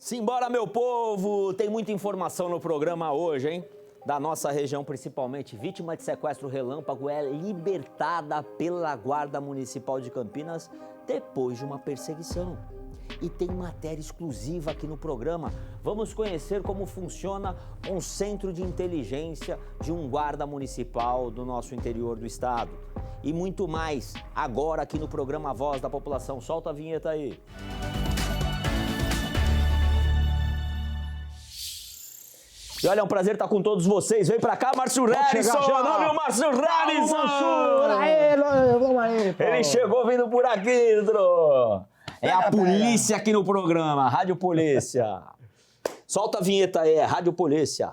Simbora, meu povo! Tem muita informação no programa hoje, hein? Da nossa região, principalmente. Vítima de sequestro relâmpago é libertada pela Guarda Municipal de Campinas depois de uma perseguição. E tem matéria exclusiva aqui no programa. Vamos conhecer como funciona um centro de inteligência de um guarda municipal do nosso interior do estado. E muito mais, agora aqui no programa Voz da População. Solta a vinheta aí. E olha, é um prazer estar com todos vocês. Vem pra cá, Márcio Harrison! Olha o Márcio Harrison! Ele chegou vindo por aqui, Dro. É a polícia aqui no programa, Rádio Polícia. Solta a vinheta aí, é Rádio Polícia.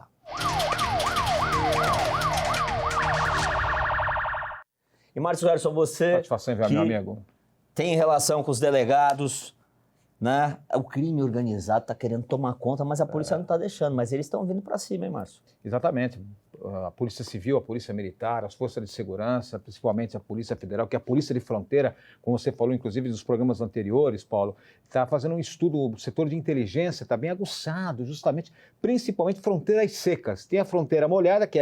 E Márcio Harrison, você satisfação em ver, meu amigo. Tem relação com os delegados, né? O crime organizado está querendo tomar conta, mas a polícia não está deixando. Mas eles estão vindo para cima, hein, Márcio? Exatamente. A Polícia Civil, a Polícia Militar, as Forças de Segurança, principalmente a Polícia Federal, que é a Polícia de Fronteira, como você falou, inclusive, nos programas anteriores, Paulo, está fazendo um estudo, o setor de inteligência está bem aguçado, justamente, principalmente fronteiras secas. Tem a fronteira molhada, que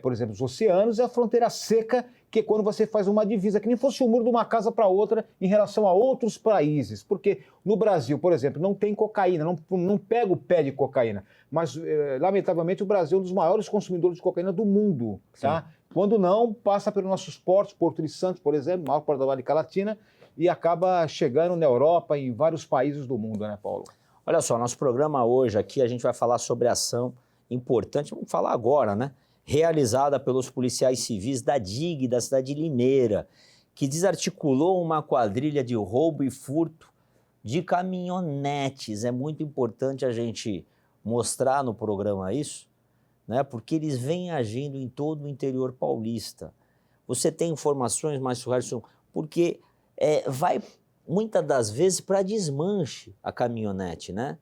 por exemplo, os oceanos, e a fronteira seca, que é quando você faz uma divisa, que nem fosse o muro de uma casa para outra em relação a outros países. Porque no Brasil, por exemplo, não tem cocaína, não pega o pé de cocaína. Mas, lamentavelmente, o Brasil é um dos maiores consumidores de cocaína do mundo. Tá? Quando não, passa pelos nossos portos, Porto de Santos, por exemplo, maior porto da América Latina, e acaba chegando na Europa e em vários países do mundo, né, Paulo? Olha só, nosso programa hoje aqui, a gente vai falar sobre ação importante, vamos falar agora, né? Realizada pelos policiais civis da DIG, da cidade de Limeira, que desarticulou uma quadrilha de roubo e furto de caminhonetes. É muito importante a gente mostrar no programa isso, né? Porque eles vêm agindo em todo o interior paulista. Você tem informações, Márcio Harrison, porque vai muitas das vezes para desmanche a caminhonete, né?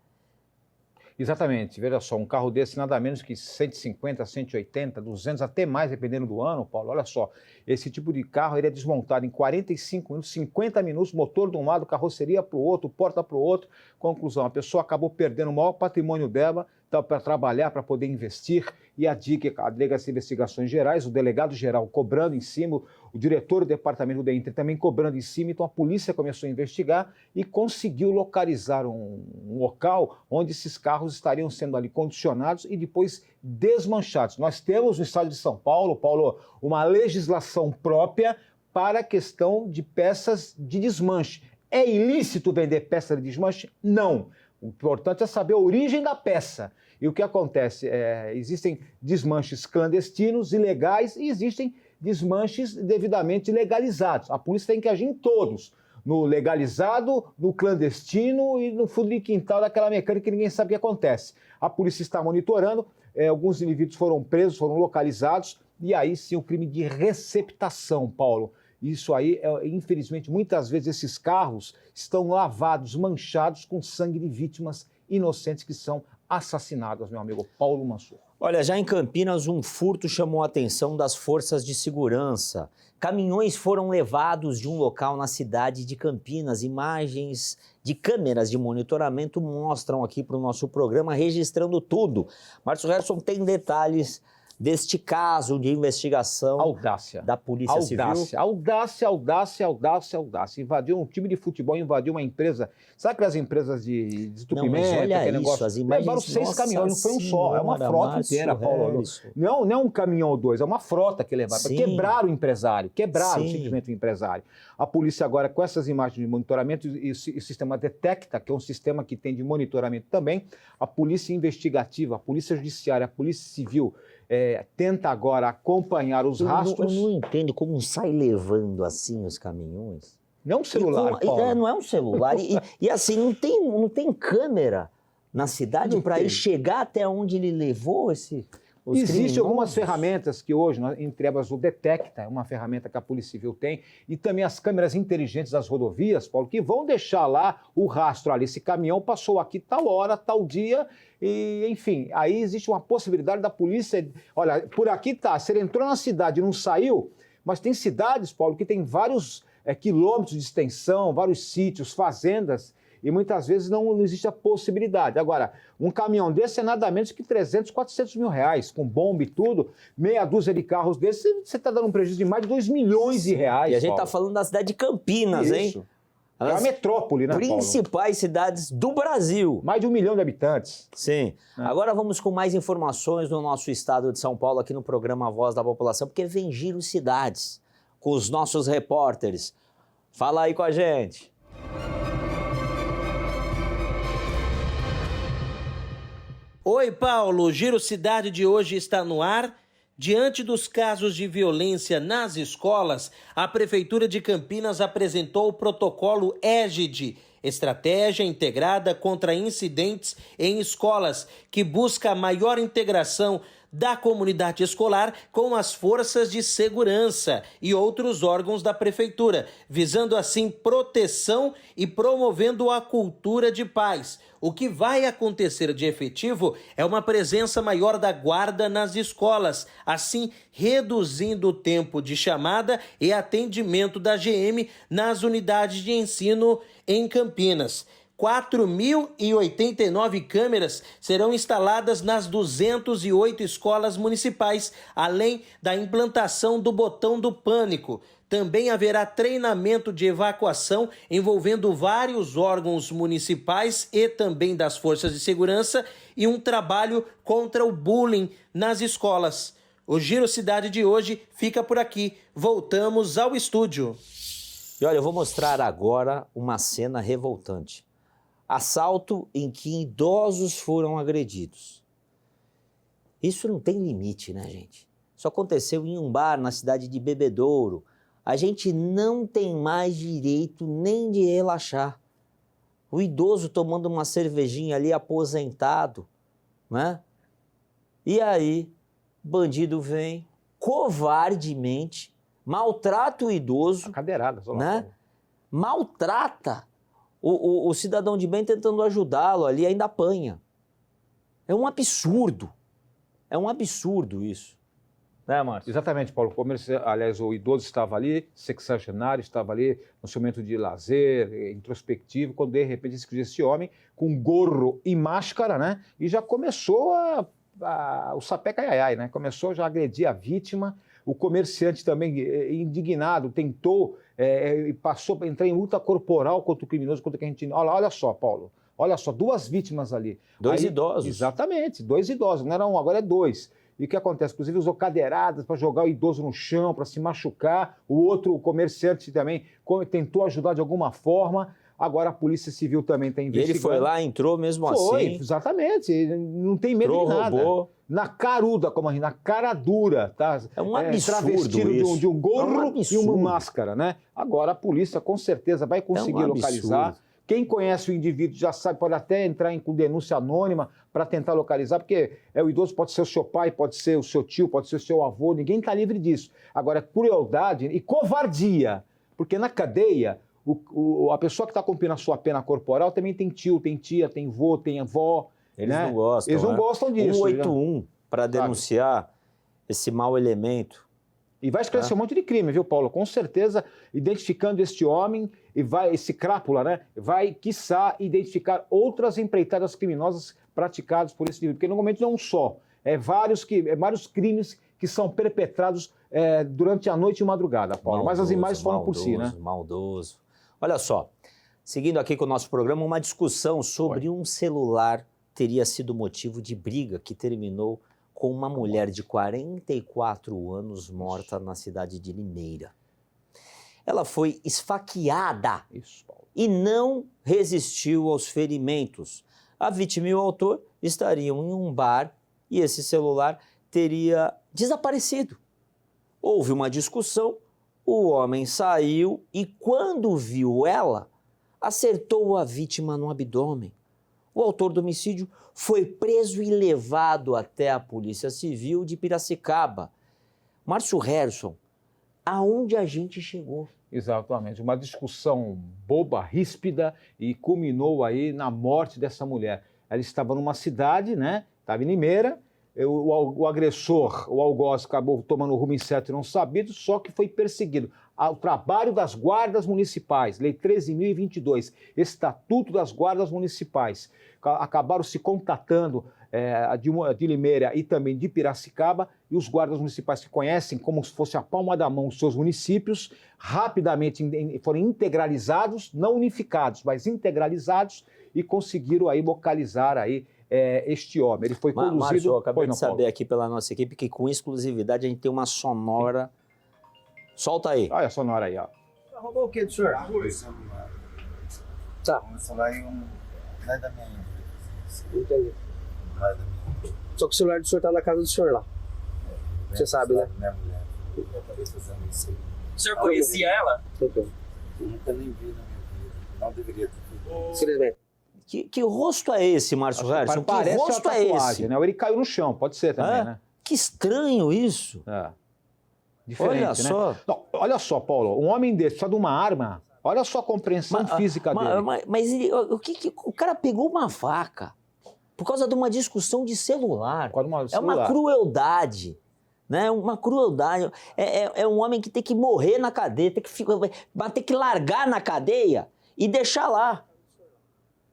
Exatamente, veja só, um carro desse nada menos que 150, 180, 200, até mais, dependendo do ano, Paulo, olha só, esse tipo de carro ele é desmontado em 45 minutos, 50 minutos, motor de um lado, carroceria para o outro, porta para o outro. Conclusão, a pessoa acabou perdendo o maior patrimônio dela, para trabalhar, para poder investir, e a DIC, a Delegacia de Investigações Gerais, o delegado-geral cobrando em cima, o diretor do departamento do INTER também cobrando em cima, então a polícia começou a investigar e conseguiu localizar um local onde esses carros estariam sendo ali condicionados e depois desmanchados. Nós temos no estado de São Paulo, uma legislação própria para a questão de peças de desmanche. É ilícito vender peça de desmanche? Não. O importante é saber a origem da peça. E o que acontece? Existem desmanches clandestinos, ilegais, e existem desmanches devidamente legalizados. A polícia tem que agir em todos. No legalizado, no clandestino e no fundo de quintal daquela mecânica que ninguém sabe o que acontece. A polícia está monitorando, alguns indivíduos foram presos, foram localizados, e aí sim o crime de receptação, Paulo. Isso aí, infelizmente, muitas vezes esses carros estão lavados, manchados com sangue de vítimas inocentes que são assassinadas, meu amigo Paulo Mansur. Olha, já em Campinas, um furto chamou a atenção das forças de segurança. Caminhões foram levados de um local na cidade de Campinas. Imagens de câmeras de monitoramento mostram aqui para o nosso programa, registrando tudo. Márcio Harrison tem detalhes deste caso de investigação da Polícia Civil. Audácia. Invadiu um time de futebol, invadiu uma empresa. Sabe aquelas empresas de entupimento? Não, mas olha isso, negócio? As imagens... Levaram 6 caminhões, não foi um só, é uma frota inteira, Paulo. Não é um caminhão ou dois, é uma frota que levaram. Para quebrar o empresário, simplesmente o empresário. A polícia agora, com essas imagens de monitoramento, e o sistema Detecta, que é um sistema que tem de monitoramento também, a polícia investigativa, a polícia judiciária, a polícia civil, tenta agora acompanhar os rastros. Eu não entendo como sai levando assim os caminhões. Não é um celular, Paulo. Não é um celular. E assim, não tem câmera na cidade para ele chegar até onde ele levou os Existem algumas ferramentas que hoje, entre elas o Detecta, é uma ferramenta que a Polícia Civil tem, e também as câmeras inteligentes das rodovias, Paulo, que vão deixar lá o rastro ali. Esse caminhão passou aqui tal hora, tal dia, e enfim, aí existe uma possibilidade da polícia... Olha, por aqui tá, se ele entrou na cidade e não saiu, mas tem cidades, Paulo, que tem vários quilômetros de extensão, vários sítios, fazendas, e muitas vezes não existe a possibilidade. Agora, um caminhão desse é nada menos que 300, 400 mil reais, com bomba e tudo, meia dúzia de carros desses, você está dando um prejuízo de mais de 2 milhões de reais, E a gente Paulo. está falando da cidade de Campinas, hein? Isso. É uma metrópole, né, Paulo? Principais cidades do Brasil. Mais de 1 milhão de habitantes. Sim. Agora vamos com mais informações do nosso estado de São Paulo aqui no programa Voz da População, porque vem Giro Cidades com os nossos repórteres. Fala aí com a gente. Oi, Paulo. O Giro Cidade de hoje está no ar. Diante dos casos de violência nas escolas, a Prefeitura de Campinas apresentou o protocolo EGID, Estratégia Integrada contra Incidentes em Escolas, que busca a maior integração da comunidade escolar com as forças de segurança e outros órgãos da Prefeitura, visando assim proteção e promovendo a cultura de paz. O que vai acontecer de efetivo é uma presença maior da guarda nas escolas, assim reduzindo o tempo de chamada e atendimento da GM nas unidades de ensino em Campinas. 4.089 câmeras serão instaladas nas 208 escolas municipais, além da implantação do botão do pânico. Também haverá treinamento de evacuação envolvendo vários órgãos municipais e também das forças de segurança e um trabalho contra o bullying nas escolas. O Giro Cidade de hoje fica por aqui. Voltamos ao estúdio. E olha, eu vou mostrar agora uma cena revoltante. Assalto em que idosos foram agredidos. Isso não tem limite, né, gente? Isso aconteceu em um bar na cidade de Bebedouro. A gente não tem mais direito nem de relaxar. O idoso tomando uma cervejinha ali aposentado, né? E aí, bandido vem covardemente, maltrata o idoso, Cadeirada, né? Maltrata o cidadão de bem tentando ajudá-lo ali, ainda apanha. É um absurdo. É um absurdo isso. Né, Márcio? Exatamente, Paulo. Aliás, o idoso estava ali, sexagenário, estava ali no seu momento de lazer, introspectivo, quando de repente surgiu esse homem com gorro e máscara, né? E já começou o sapé caiaiai, né? Começou já a agredir a vítima. O comerciante também, indignado, tentou e passou a entrar em luta corporal contra o criminoso, contra quem a gente... Olha só, Paulo. Olha só, 2 vítimas ali. Dois idosos. Exatamente, 2 idosos. Não era um, agora é 2. E o que acontece? Inclusive usou cadeiradas para jogar o idoso no chão, para se machucar. O outro, o comerciante também, tentou ajudar de alguma forma. Agora a Polícia Civil também está investigando. E ele foi lá, entrou mesmo assim. Exatamente. Não tem medo de nada. Roubou. Na caruda, como a gente, na cara dura, tá? É um absurdo travestido isso. de um gorro e absurdo. uma máscara, né? Agora a polícia com certeza vai conseguir localizar. absurdo. Quem conhece o indivíduo já sabe, pode até entrar com denúncia anônima para tentar localizar, porque o idoso pode ser o seu pai, pode ser o seu tio, pode ser o seu avô, ninguém está livre disso. Agora, crueldade e covardia, porque na cadeia, a pessoa que está cumprindo a sua pena corporal também tem tio, tem tia, tem vô, tem avó. Eles né? não gostam. Eles não né? gostam disso. 181 para denunciar esse mau elemento. E vai esclarecer um monte de crime, viu, Paulo? Com certeza, identificando este homem, esse crápula, né? Vai, quiçá, identificar outras empreitadas criminosas praticadas por esse indivíduo. Porque normalmente não é um só. Vários crimes que são perpetrados durante a noite e madrugada, Paulo. Mas as imagens falam por si, né? Maldoso. Olha só, seguindo aqui com o nosso programa, uma discussão sobre um celular teria sido motivo de briga que terminou com uma mulher de 44 anos morta na cidade de Limeira. Ela foi esfaqueada e não resistiu aos ferimentos. A vítima e o autor estariam em um bar e esse celular teria desaparecido. Houve uma discussão, o homem saiu e quando viu ela, acertou a vítima no abdômen. O autor do homicídio foi preso e levado até a Polícia Civil de Piracicaba. Márcio Harrison, aonde a gente chegou? Exatamente, uma discussão boba, ríspida e culminou aí na morte dessa mulher. Ela estava numa cidade, né? Estava em Limeira, o agressor, o algoz, acabou tomando o rumo incerto e não sabido, só que foi perseguido. O trabalho das guardas municipais, Lei 13.022, Estatuto das Guardas Municipais, acabaram se contatando de Limeira e também de Piracicaba, e os guardas municipais que conhecem como se fosse a palma da mão os seus municípios, rapidamente foram integralizados, não unificados, mas integralizados, e conseguiram aí localizar aí este homem. Ele foi conduzido... Márcio, eu acabei de saber Paulo. aqui pela nossa equipe que com exclusividade a gente tem uma sonora. Solta aí. Olha a sonora aí, ó. Roubou o que do senhor? Dois celulares. Tá. Um celular e um. Não é da minha índole. Entendi. Não é da minha índole. Só que o celular do senhor tá na casa do senhor lá. Você sabe, né? Minha mulher. Eu acabei fazendo isso aí. O senhor conhecia ela? Ok. Eu nunca nem vi na minha vida. Não deveria ter feito. Infelizmente. Que rosto é esse, Márcio Herson? Que Parece rosto uma é tatuagem, esse? né? Ou ele caiu no chão, pode ser também, É? né? Que estranho isso. Diferente, Olha né? só. Não, olha só, Paulo, um homem desse precisa de uma arma. Olha só a compreensão física dele. Mas o cara pegou uma faca por causa de uma discussão de celular. Por causa de É uma celular. crueldade. Né? Uma crueldade. É um homem que tem que morrer na cadeia, vai ter que largar na cadeia e deixar lá.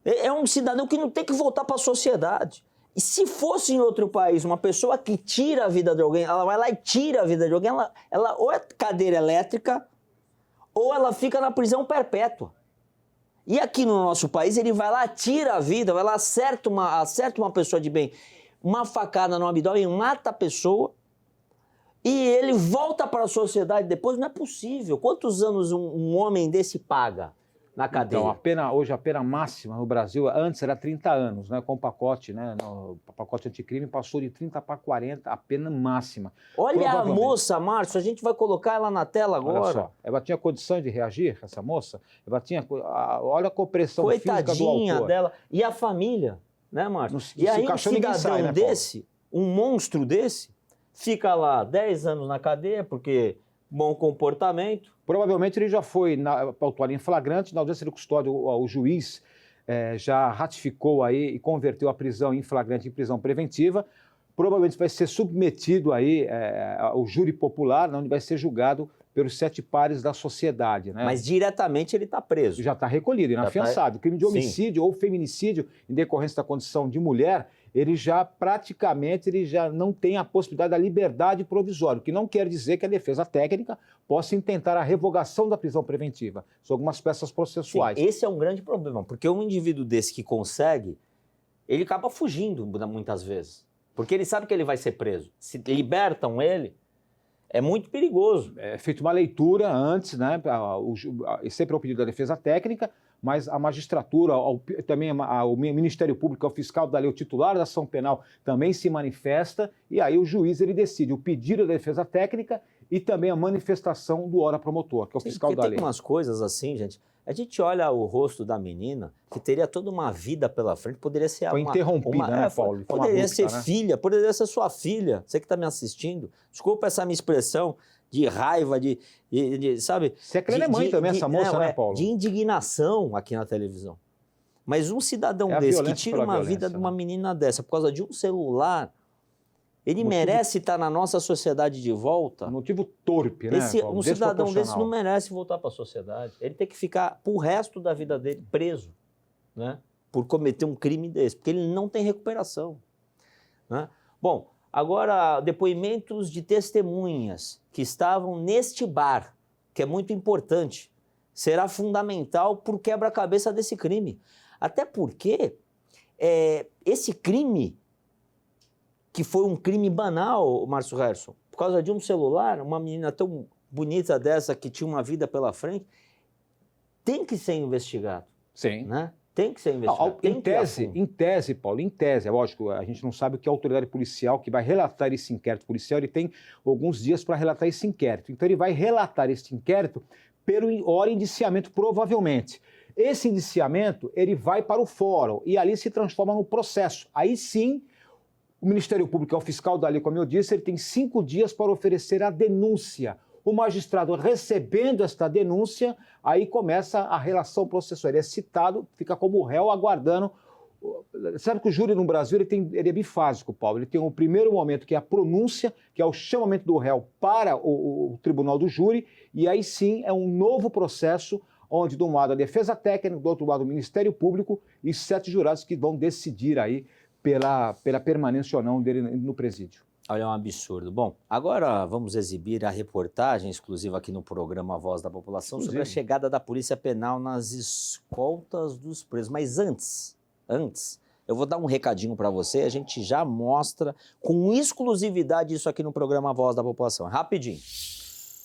É um cidadão que não tem que voltar para a sociedade. E se fosse em outro país uma pessoa que tira a vida de alguém, ela vai lá e tira a vida de alguém, ela ou é cadeira elétrica ou ela fica na prisão perpétua. E aqui no nosso país ele vai lá, tira a vida, vai lá, acerta uma pessoa de bem, uma facada no abdômen, mata a pessoa e ele volta para a sociedade depois. Não é possível. Quantos anos um homem desse paga na cadeia? Então, hoje a pena máxima no Brasil, antes era 30 anos, né? Com o pacote, né? O pacote anticrime passou de 30 para 40, a pena máxima. Olha a moça, Márcio, a gente vai colocar ela na tela agora. Olha só, ela tinha condição de reagir, essa moça? Olha a compressão física do Coitadinha autor. dela. E a família, né, Márcio? No- E aí no um caixão ninguém cidadão sai, né, Paulo? desse, um monstro desse, fica lá 10 anos na cadeia porque bom comportamento. Provavelmente ele já foi autuado em flagrante, na audiência de custódia o juiz já ratificou aí e converteu a prisão em flagrante em prisão preventiva. Provavelmente vai ser submetido aí ao júri popular, onde vai ser julgado pelos 7 pares da sociedade, né? Mas diretamente ele está preso. Já está recolhido, inafiançável. Crime de homicídio ou feminicídio em decorrência da condição de mulher, ele já praticamente não tem a possibilidade da liberdade provisória, o que não quer dizer que a defesa técnica possa intentar a revogação da prisão preventiva. São algumas peças processuais. Sim, esse é um grande problema, porque um indivíduo desse que consegue, ele acaba fugindo muitas vezes, porque ele sabe que ele vai ser preso. Se libertam ele, é muito perigoso. É feita uma leitura antes, né, sempre ao pedido da defesa técnica, mas a magistratura, também o Ministério Público, o fiscal da lei, o titular da ação penal também se manifesta, e aí o juiz ele decide o pedido da defesa técnica e também a manifestação do ora promotor, que é o fiscal da lei. Tem umas coisas assim, gente. A gente olha o rosto da menina, que teria toda uma vida pela frente, poderia ser Foi interrompida, né, Paulo? Poderia ser filha, poderia ser sua filha, você que está me assistindo. Desculpa essa minha expressão de raiva, sabe? Você é que ela é mãe também, essa moça, né, Paulo? De indignação aqui na televisão. Mas um cidadão desse que tira uma vida de uma menina dessa por causa de um celular, ele merece estar na nossa sociedade de volta. Motivo torpe, né, Paulo? Um cidadão desse não merece voltar para a sociedade. Ele tem que ficar pro resto da vida dele preso, né? Por cometer um crime desse, porque ele não tem recuperação, né? Bom, agora depoimentos de testemunhas que estavam neste bar, que é muito importante, será fundamental para o quebra-cabeça desse crime. Até porque esse crime, que foi um crime banal, Márcio Herson, por causa de um celular, uma menina tão bonita dessa que tinha uma vida pela frente, tem que ser investigado. Sim. Né? Tem que ser investigado. Em tese, Paulo, é lógico, a gente não sabe o que a autoridade policial que vai relatar esse inquérito policial, ele tem alguns dias para relatar esse inquérito. Então ele vai relatar esse inquérito pelo hora indiciamento, provavelmente. Esse indiciamento, ele vai para o fórum e ali se transforma no processo. Aí sim, o Ministério Público, que é o fiscal da lei, como eu disse, ele tem 5 dias para oferecer a denúncia. O magistrado recebendo esta denúncia, aí começa a relação processual. Ele é citado, fica como réu aguardando Sabe que o júri no Brasil ele é bifásico, Paulo. Ele tem um primeiro momento, que é a pronúncia, que é o chamamento do réu para o tribunal do júri, e aí sim é um novo processo, onde de um lado a defesa técnica, do outro lado o Ministério Público e 7 jurados que vão decidir aí pela permanência ou não dele no presídio. Olha, é um absurdo. Bom, agora vamos exibir a reportagem exclusiva aqui no programa Voz da População sobre a chegada da Polícia Penal nas escoltas dos presos. Mas antes, eu vou dar um recadinho para você, a gente já mostra com exclusividade isso aqui no programa Voz da População. Rapidinho.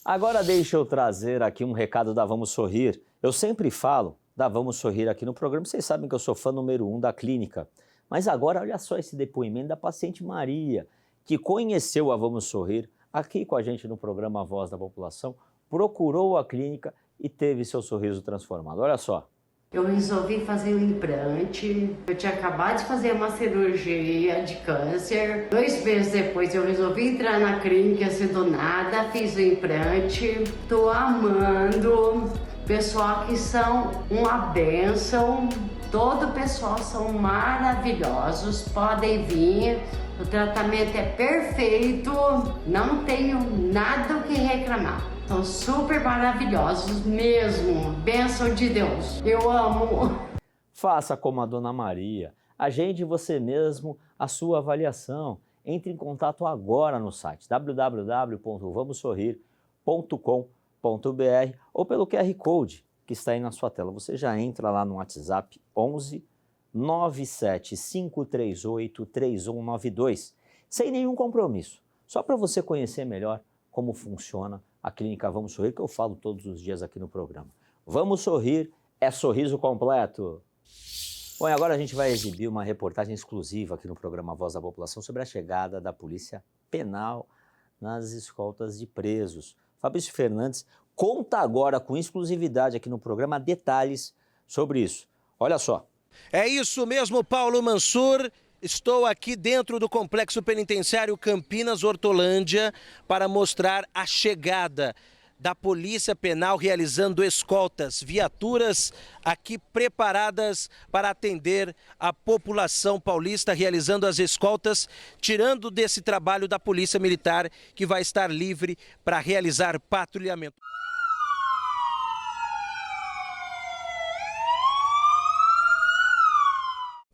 Agora deixa eu trazer aqui um recado da Vamos Sorrir. Eu sempre falo da Vamos Sorrir aqui no programa, vocês sabem que eu sou fã número 1 da clínica. Mas agora olha só esse depoimento da paciente Maria, que conheceu a Vamos Sorrir aqui com a gente no programa Voz da População, procurou a clínica e teve seu sorriso transformado. Olha só. Eu resolvi fazer um implante, eu tinha acabado de fazer uma cirurgia de câncer. 2 meses depois eu resolvi entrar na clínica assim do nada, fiz o implante. Tô amando, pessoal que são uma bênção, todo o pessoal são maravilhosos, podem vir. O tratamento é perfeito, não tenho nada o que reclamar. São super maravilhosos mesmo, bênção de Deus, eu amo. Faça como a Dona Maria, agende você mesmo a sua avaliação. Entre em contato agora no site www.vamossorrir.com.br ou pelo QR Code que está aí na sua tela. Você já entra lá no WhatsApp 11 97538 3192, sem nenhum compromisso, só para você conhecer melhor como funciona a Clínica Vamos Sorrir, que eu falo todos os dias aqui no programa. Vamos Sorrir é sorriso completo. Bom, e agora a gente vai exibir uma reportagem exclusiva aqui no programa Voz da População sobre a chegada da Polícia Penal nas escoltas de presos. Fabrício Fernandes conta agora com exclusividade aqui no programa detalhes sobre isso. Olha só. É isso mesmo, Paulo Mansur. Estou aqui dentro do Complexo Penitenciário Campinas Hortolândia para mostrar a chegada da Polícia Penal realizando escoltas, viaturas aqui preparadas para atender a população paulista, realizando as escoltas, tirando desse trabalho da Polícia Militar, que vai estar livre para realizar patrulhamento.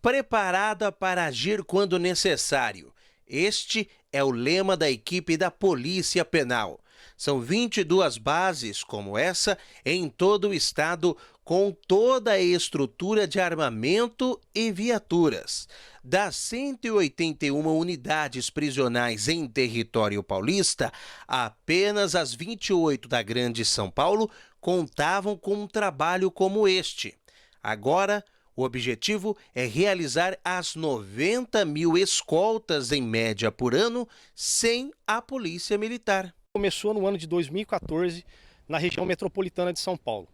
Preparada para agir quando necessário. Este é o lema da equipe da Polícia Penal. São 22 bases como essa em todo o estado, com toda a estrutura de armamento e viaturas. Das 181 unidades prisionais em território paulista, apenas as 28 da Grande São Paulo contavam com um trabalho como este. Agora, o objetivo é realizar as 90 mil escoltas em média por ano sem a Polícia Militar. Começou no ano de 2014 na região metropolitana de São Paulo.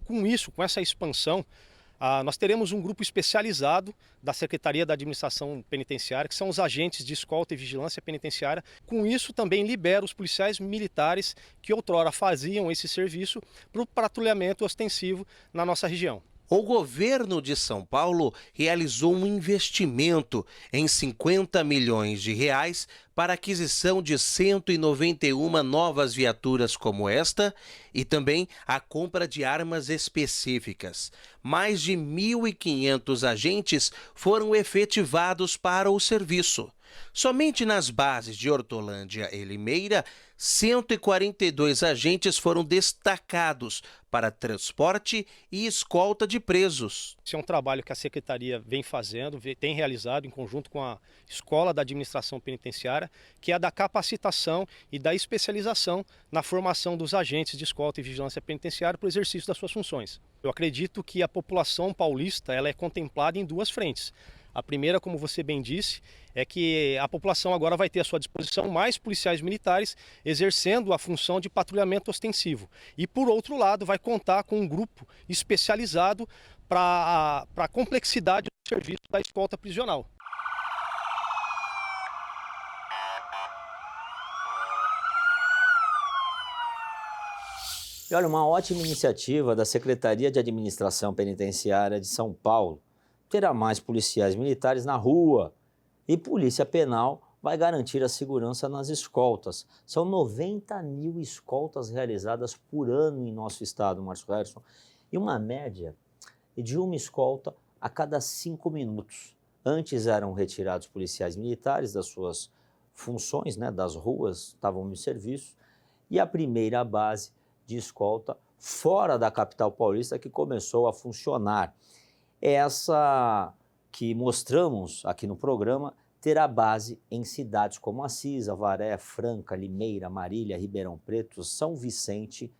Com isso, com essa expansão, nós teremos um grupo especializado da Secretaria da Administração Penitenciária, que são os agentes de escolta e vigilância penitenciária. Com isso, também libera os policiais militares que outrora faziam esse serviço para o patrulhamento ostensivo na nossa região. O governo de São Paulo realizou um investimento em 50 milhões de reais para a aquisição de 191 novas viaturas como esta e também a compra de armas específicas. Mais de 1.500 agentes foram efetivados para o serviço. Somente nas bases de Hortolândia e Limeira, 142 agentes foram destacados para transporte e escolta de presos. Esse é um trabalho que a Secretaria vem fazendo, tem realizado em conjunto com a Escola da Administração Penitenciária, que é a da capacitação e da especialização na formação dos agentes de escolta e vigilância penitenciária para o exercício das suas funções. Eu acredito que a população paulista ela é contemplada em 2 frentes. A primeira, como você bem disse, é que a população agora vai ter à sua disposição mais policiais militares exercendo a função de patrulhamento ostensivo. E, por outro lado, vai contar com um grupo especializado para a complexidade do serviço da escolta prisional. E olha, uma ótima iniciativa da Secretaria de Administração Penitenciária de São Paulo. terá mais policiais militares na rua e Polícia Penal vai garantir a segurança nas escoltas. São 90 mil escoltas realizadas por ano em nosso estado, Márcio Herson, e uma média de uma escolta a cada 5 minutos. Antes eram retirados policiais militares das suas funções, né, das ruas, estavam no serviço, e a primeira base de escolta fora da capital paulista que começou a funcionar. Essa que mostramos aqui no programa terá base em cidades como Assis, Avaré, Franca, Limeira, Marília, Ribeirão Preto, São Vicente.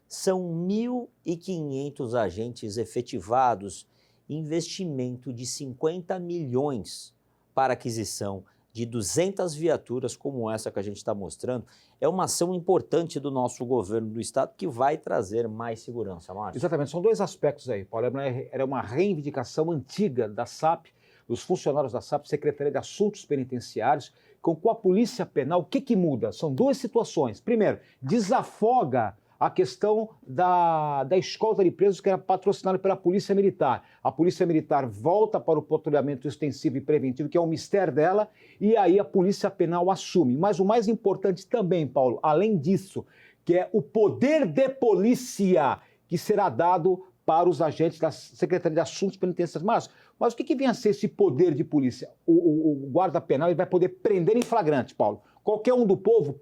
São 1.500 agentes efetivados, investimento de 50 milhões para aquisição de 200 viaturas como essa que a gente está mostrando. É uma ação importante do nosso governo do estado que vai trazer mais segurança, Márcio. Exatamente, são dois aspectos aí, Paulo. Era uma reivindicação antiga da SAP, dos funcionários da SAP, Secretaria de Assuntos Penitenciários, com a Polícia Penal. O que muda? São duas situações. Primeiro, desafoga a questão da escolta de presos que era patrocinada pela Polícia Militar. A Polícia Militar volta para o patrulhamento extensivo e preventivo, que é o mistério dela, e aí a Polícia Penal assume. Mas o mais importante também, Paulo, além disso, que é o poder de polícia que será dado para os agentes da Secretaria de Assuntos Penitenciários. Mas o que vem a ser esse poder de polícia? O guarda penal ele vai poder prender em flagrante, Paulo. Qualquer um do povo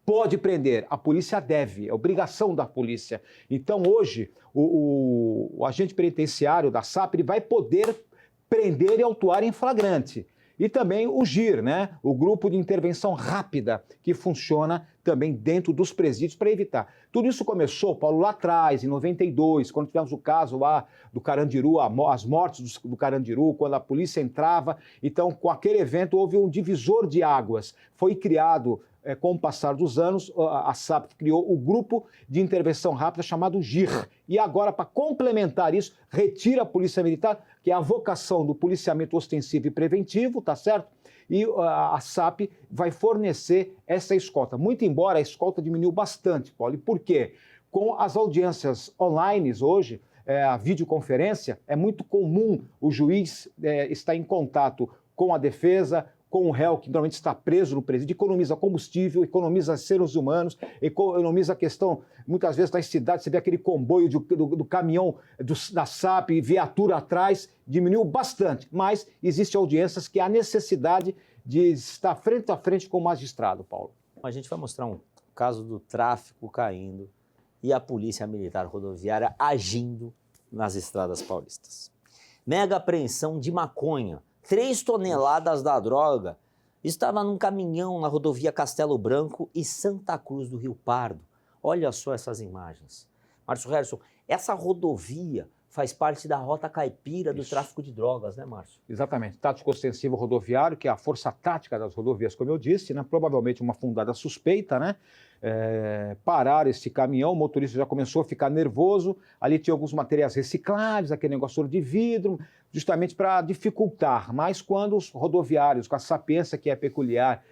pode prender, a polícia deve, é obrigação da polícia. Então, hoje, o agente penitenciário da SAP ele vai poder prender e autuar em flagrante. E também o GIR, né? O Grupo de Intervenção Rápida, que funciona também dentro dos presídios para evitar. Tudo isso começou, Paulo, lá atrás, em 92, quando tivemos o caso lá do Carandiru, as mortes do Carandiru, quando a polícia entrava. Então, com aquele evento, houve um divisor de águas. Foi criado, com o passar dos anos, a SAP criou o Grupo de Intervenção Rápida chamado GIR. E agora, para complementar isso, retira a Polícia Militar, que é a vocação do policiamento ostensivo e preventivo, tá certo? E a SAP vai fornecer essa escolta. Muito embora a escolta diminuiu bastante, Paulo. E por quê? Com as audiências online hoje, a videoconferência, é muito comum o juiz estar em contato com a defesa, com o réu que normalmente está preso no presídio, economiza combustível, economiza seres humanos, economiza a questão, muitas vezes nas cidades você vê aquele comboio do caminhão da SAP, viatura atrás, diminuiu bastante, mas existem audiências que há necessidade de estar frente a frente com o magistrado, Paulo. A gente vai mostrar um caso do tráfico caindo e a Polícia Militar Rodoviária agindo nas estradas paulistas. Mega apreensão de maconha. 3 toneladas da droga estava num caminhão na rodovia Castelo Branco e Santa Cruz do Rio Pardo. Olha só essas imagens. Márcio Herson, essa rodovia faz parte da rota caipira do tráfico de drogas, né, Márcio? Exatamente. Tático ostensivo rodoviário, que é a força tática das rodovias, como eu disse, né? Provavelmente uma fundada suspeita, né? Parar esse caminhão, o motorista já começou a ficar nervoso, ali tinha alguns materiais recicláveis, aquele negócio de vidro, justamente para dificultar, mas quando os rodoviários, com a sapiência que é peculiar,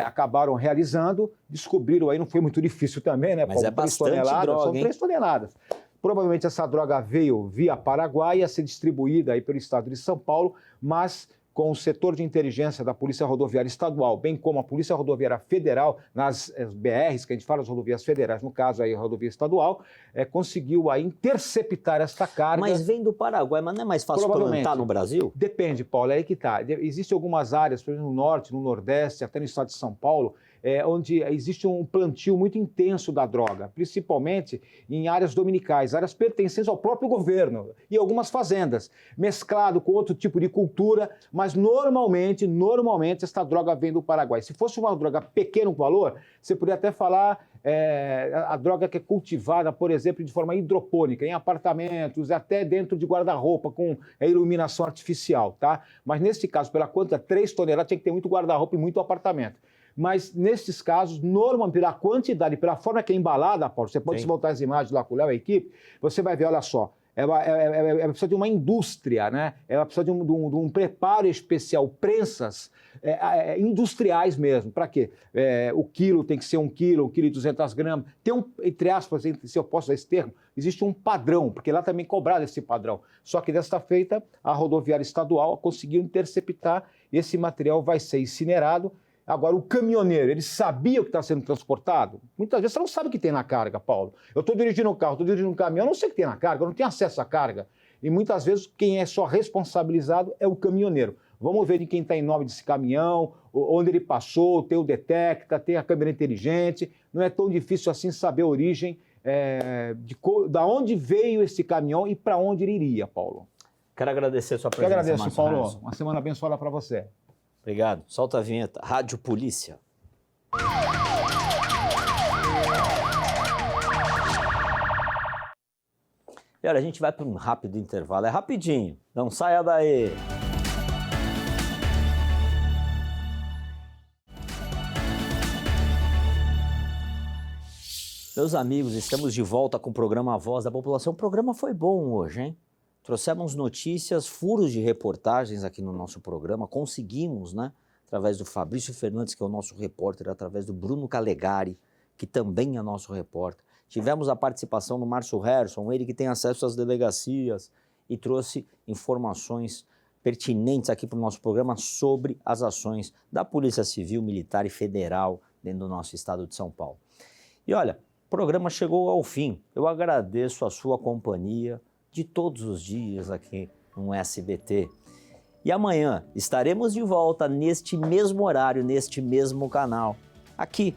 acabaram realizando, descobriram aí, não foi muito difícil também, né? Mas é bastante droga, são 3 toneladas. Provavelmente essa droga veio via Paraguai a ser distribuída aí pelo estado de São Paulo, mas com o setor de inteligência da Polícia Rodoviária Estadual, bem como a Polícia Rodoviária Federal, nas BRs, que a gente fala, as rodovias federais, no caso aí a rodovia estadual, conseguiu aí interceptar esta carga. Mas vem do Paraguai, mas não é mais fácil plantar no Brasil? Depende, Paulo, é aí que está. Existem algumas áreas, por exemplo, no norte, no nordeste, até no estado de São Paulo, onde existe um plantio muito intenso da droga, principalmente em áreas dominicais, áreas pertencentes ao próprio governo e algumas fazendas, mesclado com outro tipo de cultura, mas normalmente esta droga vem do Paraguai. Se fosse uma droga pequeno valor, você poderia até falar a droga que é cultivada, por exemplo, de forma hidropônica, em apartamentos, até dentro de guarda-roupa, com iluminação artificial, tá? Mas nesse caso, pela quantidade, 3 toneladas, tinha que ter muito guarda-roupa e muito apartamento. Mas, nesses casos, normalmente, pela quantidade, pela forma que é embalada, Paulo, você pode voltar as imagens lá com o Léo e a equipe, você vai ver, olha só, ela precisa de uma indústria, né? Ela precisa de um preparo especial, prensas industriais mesmo. Para quê? O quilo tem que ser 1 quilo, 1,2 kg. Tem entre aspas, se eu posso usar esse termo, existe um padrão, porque lá também é cobrado esse padrão. Só que desta feita, a rodoviária estadual conseguiu interceptar, esse material vai ser incinerado. Agora, o caminhoneiro, ele sabia o que está sendo transportado? Muitas vezes você não sabe o que tem na carga, Paulo. Eu estou dirigindo um carro, estou dirigindo um caminhão, eu não sei o que tem na carga, eu não tenho acesso à carga. E muitas vezes quem é só responsabilizado é o caminhoneiro. Vamos ver de quem está em nome desse caminhão, onde ele passou, tem o Detecta, tem a câmera inteligente. Não é tão difícil assim saber a origem, da onde veio esse caminhão e para onde ele iria, Paulo. Quero agradecer a sua Eu presença, agradeço, Márcio Paulo. Harrison. Uma semana abençoada para você. Obrigado. Solta a vinheta. Rádio Polícia. E olha, a gente vai para um rápido intervalo. É rapidinho. Não saia daí. Meus amigos, estamos de volta com o programa Voz da População. O programa foi bom hoje, hein? Trouxemos notícias, furos de reportagens aqui no nosso programa. Conseguimos, né? Através do Fabrício Fernandes, que é o nosso repórter, através do Bruno Calegari, que também é nosso repórter. Tivemos a participação do Márcio Harrison, ele que tem acesso às delegacias e trouxe informações pertinentes aqui para o nosso programa sobre as ações da Polícia Civil, Militar e Federal dentro do nosso estado de São Paulo. E olha, o programa chegou ao fim. Eu agradeço a sua companhia de todos os dias aqui no SBT. E amanhã estaremos de volta neste mesmo horário, neste mesmo canal, aqui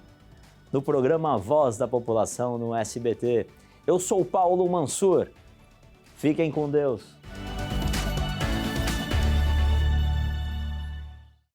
no programa Voz da População no SBT. Eu sou o Paulo Mansur. Fiquem com Deus.